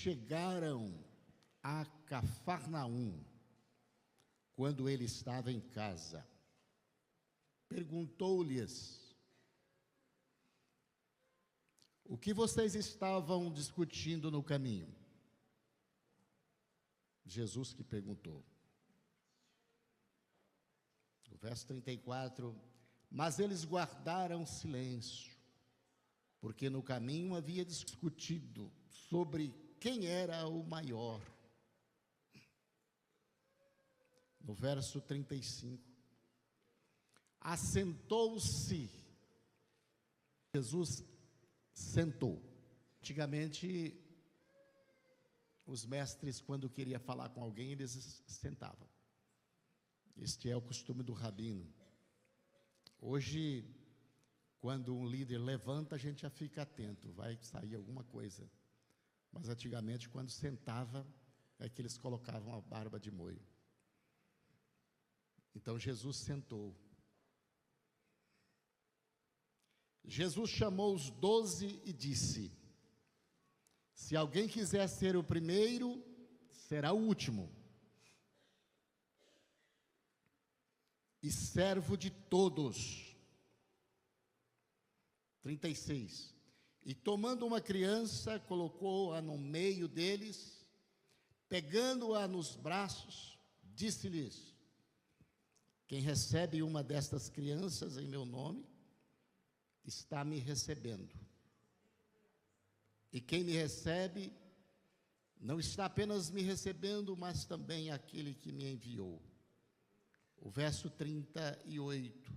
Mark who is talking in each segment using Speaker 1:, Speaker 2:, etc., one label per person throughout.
Speaker 1: chegaram a Cafarnaum, quando ele estava em casa, perguntou-lhes: o que vocês estavam discutindo no caminho? Jesus que perguntou. No verso 34, mas eles guardaram silêncio, porque no caminho havia discutido sobre quem era o maior. No verso 35, assentou-se, Jesus sentou. Antigamente, os mestres, quando queriam falar com alguém, eles sentavam. Este é o costume do rabino. Hoje, quando um líder levanta, a gente já fica atento, vai sair alguma coisa. Mas antigamente, quando sentava, é que eles colocavam a barba de molho. Então Jesus sentou. Jesus chamou os 12 e disse: se alguém quiser ser o primeiro, será o último, e servo de todos. 36. E tomando uma criança, colocou-a no meio deles, pegando-a nos braços, disse-lhes: quem recebe uma destas crianças em meu nome, está me recebendo. E quem me recebe, não está apenas me recebendo, mas também aquele que me enviou. O verso 38.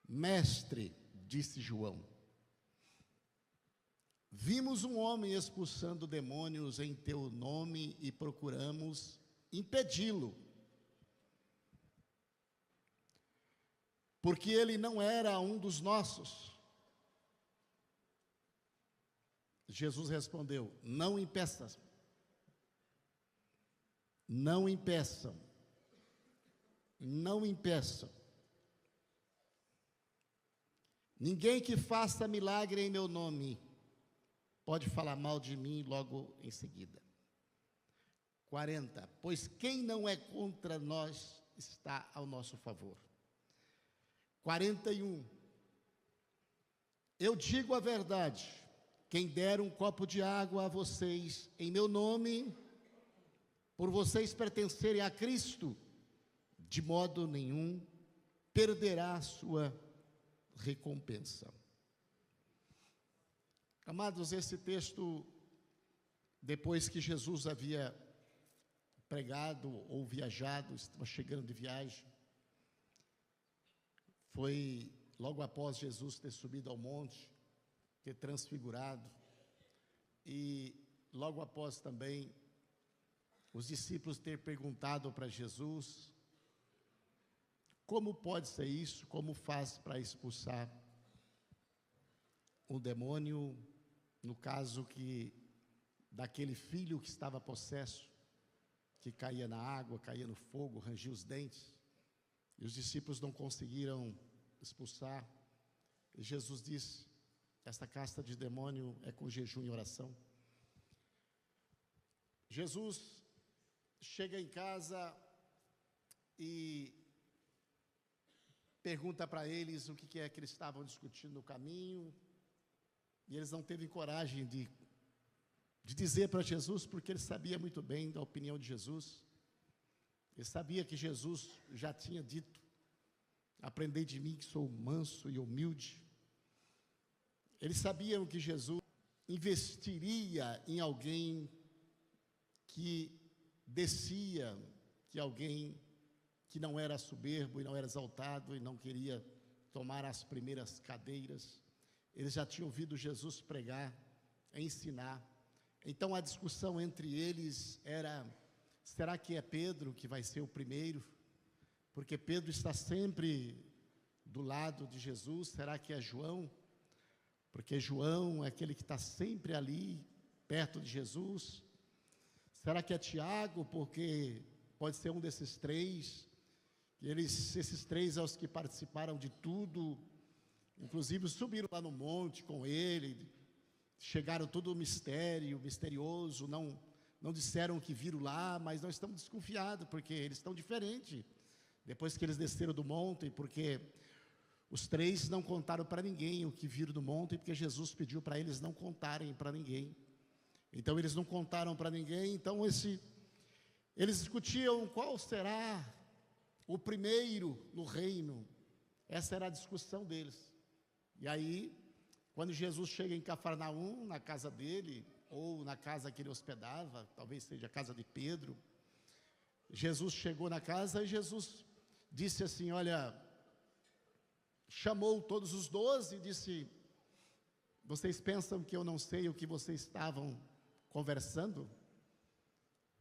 Speaker 1: Mestre, disse João, vimos um homem expulsando demônios em teu nome e procuramos impedi-lo, porque ele não era um dos nossos. Jesus respondeu: não impeçam, não impeçam, não impeçam. Ninguém que faça milagre em meu nome pode falar mal de mim logo em seguida. 40. Pois quem não é contra nós está ao nosso favor. 41. Eu digo a verdade, quem der um copo de água a vocês em meu nome, por vocês pertencerem a Cristo, de modo nenhum perderá a sua recompensa. Amados, esse texto, depois que Jesus havia pregado ou viajado, estava chegando de viagem, foi logo após Jesus ter subido ao monte, ter transfigurado, e logo após também os discípulos ter perguntado para Jesus: como pode ser isso? Como faz para expulsar um demônio, no caso que daquele filho que estava possesso, que caía na água, caía no fogo, rangia os dentes, e os discípulos não conseguiram expulsar. E Jesus disse: esta casta de demônio é com jejum e oração. Jesus chega em casa e pergunta para eles o que é que eles estavam discutindo no caminho, e eles não teve coragem de dizer para Jesus, porque ele sabia muito bem da opinião de Jesus. Ele sabia que Jesus já tinha dito: aprendei de mim que sou manso e humilde. Eles sabiam que Jesus investiria em alguém que descia, que alguém que não era soberbo e não era exaltado e não queria tomar as primeiras cadeiras. Eles já tinham ouvido Jesus pregar, ensinar. Então a discussão entre eles era: será que é Pedro que vai ser o primeiro? Porque Pedro está sempre do lado de Jesus. Será que é João? Porque João é aquele que está sempre ali, perto de Jesus. Será que é Tiago? Porque pode ser um desses três. Esses três são os que participaram de tudo, inclusive subiram lá no monte com ele, chegaram todo misterioso, não disseram o que viram lá, mas nós estamos desconfiados, porque eles estão diferentes, depois que eles desceram do monte, porque os 3 não contaram para ninguém o que viram do monte, porque Jesus pediu para eles não contarem para ninguém. Então eles não contaram para ninguém, então eles discutiam qual será o primeiro no reino. Essa era a discussão deles. E aí, quando Jesus chega em Cafarnaum, na casa dele, ou na casa que ele hospedava, talvez seja a casa de Pedro, Jesus chegou na casa e Jesus disse assim, olha, chamou todos os 12 e disse, vocês pensam que eu não sei o que vocês estavam conversando?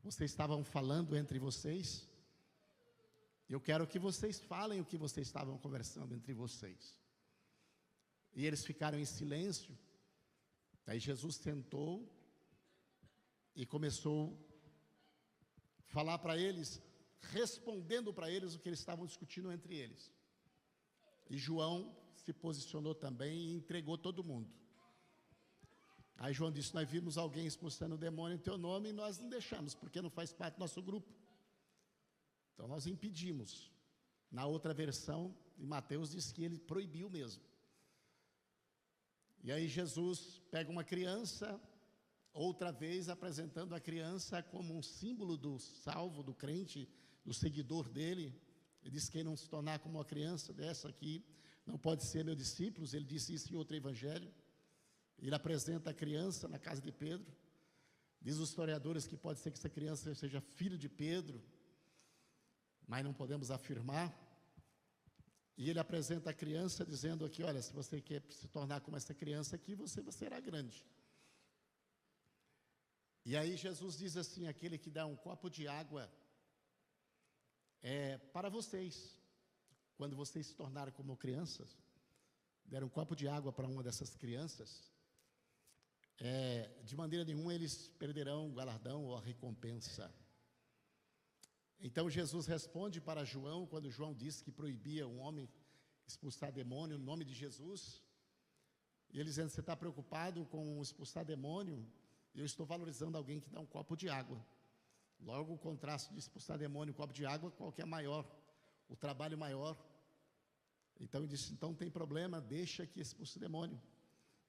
Speaker 1: Vocês estavam falando entre vocês? Eu quero que vocês falem o que vocês estavam conversando entre vocês. E eles ficaram em silêncio. Aí Jesus sentou e começou a falar para eles, respondendo para eles o que eles estavam discutindo entre eles. E João se posicionou também e entregou todo mundo. Aí João disse, nós vimos alguém expulsando o demônio em teu nome e nós não deixamos, porque não faz parte do nosso grupo. Então nós impedimos. Na outra versão, em Mateus, diz que ele proibiu mesmo. E aí Jesus pega uma criança, outra vez apresentando a criança como um símbolo do salvo, do crente, do seguidor dele. Ele diz que quem não se tornar como uma criança dessa aqui, não pode ser meu discípulo. Ele disse isso em outro evangelho. Ele apresenta a criança na casa de Pedro. Diz os historiadores que pode ser que essa criança seja filho de Pedro, mas não podemos afirmar. E ele apresenta a criança dizendo aqui, olha, se você quer se tornar como essa criança aqui, você será grande. E aí Jesus diz assim, aquele que dá um copo de água para vocês, quando vocês se tornarem como crianças, deram um copo de água para uma dessas crianças, de maneira nenhuma eles perderão o galardão ou a recompensa. Então Jesus responde para João, quando João disse que proibia um homem expulsar demônio no nome de Jesus, e ele dizendo, você está preocupado com expulsar demônio? Eu estou valorizando alguém que dá um copo de água. Logo o contraste de expulsar demônio e um copo de água, qual que é maior? O trabalho maior. Então ele disse, então não tem problema, deixa que expulse o demônio,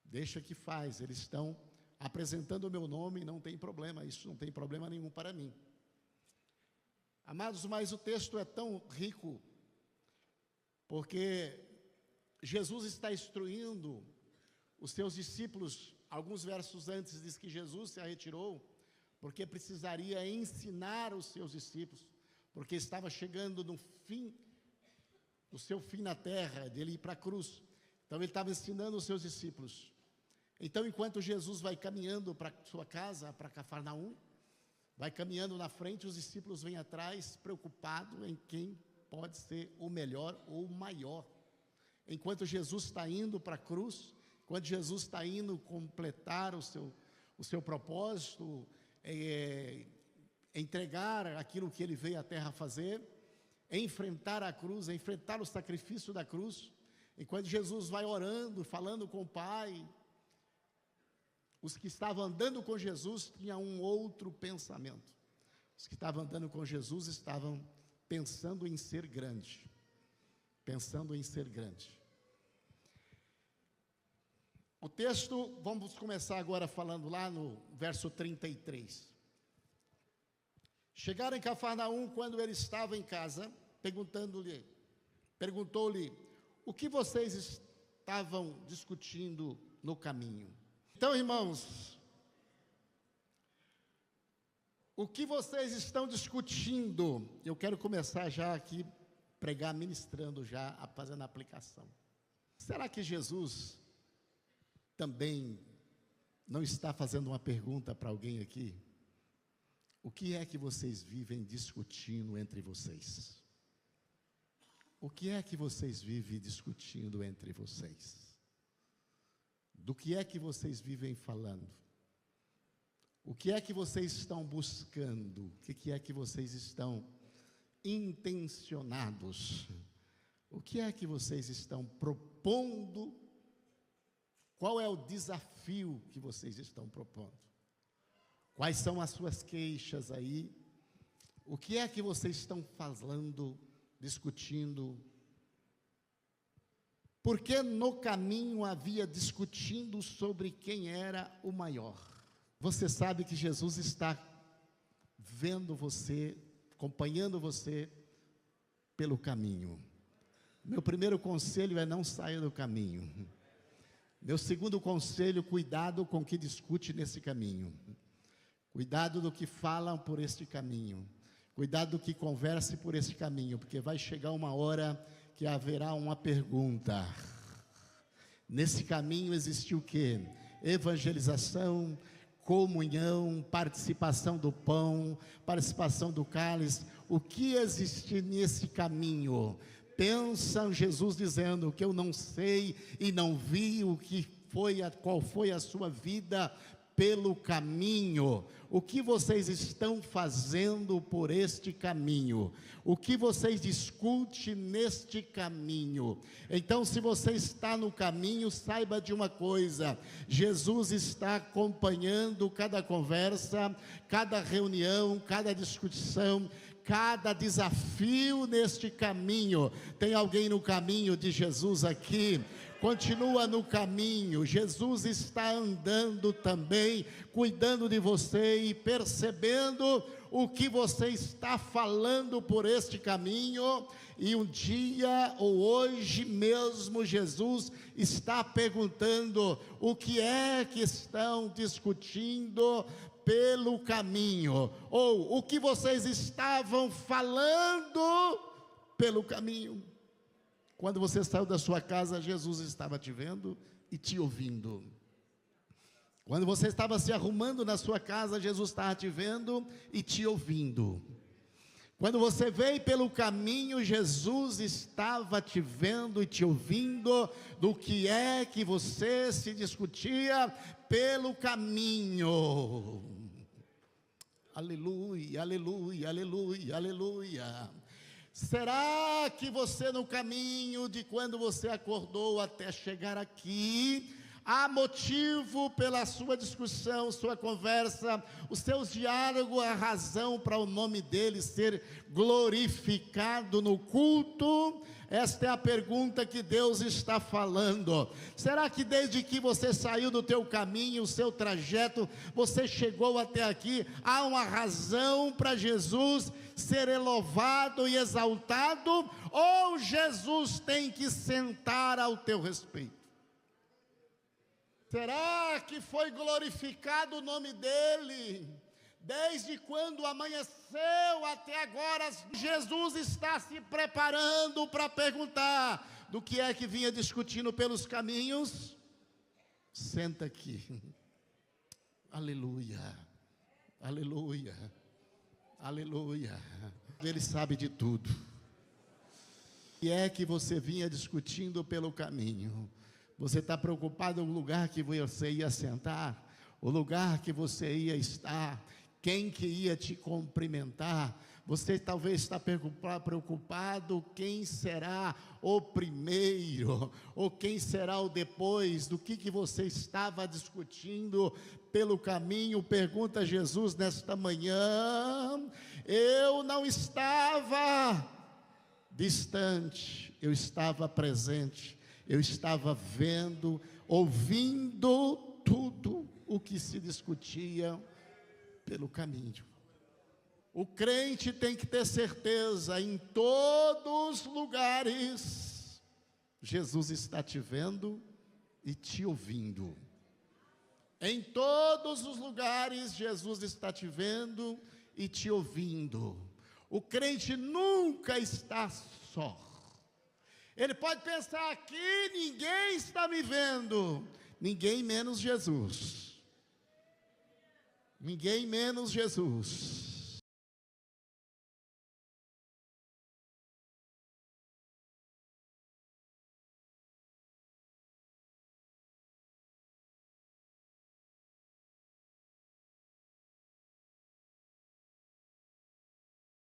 Speaker 1: deixa que faz, eles estão apresentando o meu nome, não tem problema, isso não tem problema nenhum para mim. Amados, mas o texto é tão rico, porque Jesus está instruindo os seus discípulos. Alguns versos antes diz que Jesus se retirou, porque precisaria ensinar os seus discípulos, porque estava chegando no fim, o seu fim na terra, de ele ir para a cruz. Então ele estava ensinando os seus discípulos. Então enquanto Jesus vai caminhando para sua casa, para Cafarnaum, vai caminhando na frente, os discípulos vêm atrás, preocupados em quem pode ser o melhor ou o maior. Enquanto Jesus está indo para a cruz, enquanto Jesus está indo completar o seu propósito, entregar aquilo que ele veio à terra fazer, enfrentar a cruz, enfrentar o sacrifício da cruz, enquanto Jesus vai orando, falando com o Pai, os que estavam andando com Jesus tinham um outro pensamento. Os que estavam andando com Jesus estavam pensando em ser grande. Pensando em ser grande. O texto, vamos começar agora falando lá no verso 33. Chegaram em Cafarnaum, quando ele estava em casa, perguntou-lhe, o que vocês estavam discutindo no caminho? Então, irmãos, o que vocês estão discutindo? Eu quero começar já aqui, pregar, ministrando já, fazendo a aplicação. Será que Jesus também não está fazendo uma pergunta para alguém aqui? O que é que vocês vivem discutindo entre vocês? O que é que vocês vivem discutindo entre vocês? Do que é que vocês vivem falando? O que é que vocês estão buscando? O que é que vocês estão intencionados? O que é que vocês estão propondo Qual é o desafio que vocês estão propondo? Quais são as suas queixas aí? O que é que vocês estão falando, discutindo? Porque no caminho havia discutindo sobre quem era o maior. Você sabe que Jesus está vendo você, acompanhando você pelo caminho. Meu primeiro conselho é: não saia do caminho. Meu segundo conselho: cuidado com o que discute nesse caminho. Cuidado do que falam por este caminho. Cuidado do que converse por esse caminho, porque vai chegar uma hora que haverá uma pergunta. Nesse caminho existiu o quê? Evangelização, comunhão, participação do pão, participação do cálice. O que existe nesse caminho? Pensa Jesus dizendo que eu não sei e não vi o que foi, qual foi a sua vida pelo caminho. O que vocês estão fazendo por este caminho? O que vocês discutem neste caminho? Então, se você está no caminho, saiba de uma coisa: Jesus está acompanhando cada conversa, cada reunião, cada discussão, cada desafio neste caminho. Tem alguém no caminho de Jesus aqui? Continua no caminho. Jesus está andando também, cuidando de você e percebendo o que você está falando por este caminho. E um dia, ou hoje mesmo, Jesus está perguntando: o que é que estão discutindo pelo caminho? Ou o que vocês estavam falando pelo caminho? Quando você saiu da sua casa, Jesus estava te vendo e te ouvindo. Quando você estava se arrumando na sua casa, Jesus estava te vendo e te ouvindo. Quando você veio pelo caminho, Jesus estava te vendo e te ouvindo do que é que você se discutia pelo caminho. Aleluia, aleluia, aleluia, aleluia. Será que você, no caminho de quando você acordou até chegar aqui, há motivo pela sua discussão, sua conversa, os seus diálogos, a razão para o nome dele ser glorificado no culto? Esta é a pergunta que Deus está falando. Será que desde que você saiu do teu caminho, o seu trajeto, você chegou até aqui, há uma razão para Jesus ser louvado e exaltado? Ou Jesus tem que sentar ao teu respeito? Será que foi glorificado o nome dele? Desde quando amanheceu até agora, Jesus está se preparando para perguntar: do que é que vinha discutindo pelos caminhos? Senta aqui. Aleluia, aleluia, aleluia. Ele sabe de tudo. O que é que você vinha discutindo pelo caminho? Você está preocupado com o lugar que você ia sentar, o lugar que você ia estar, quem que ia te cumprimentar? Você talvez está preocupado quem será o primeiro, ou quem será o depois, do que você estava discutindo pelo caminho. Pergunta Jesus nesta manhã. Eu não estava distante, eu estava presente, eu estava vendo, ouvindo tudo o que se discutia pelo caminho. O crente tem que ter certeza: em todos os lugares, Jesus está te vendo e te ouvindo. Em todos os lugares, Jesus está te vendo e te ouvindo. O crente nunca está só. Ele pode pensar: aqui ninguém está me vendo. Ninguém menos Jesus. Ninguém menos Jesus.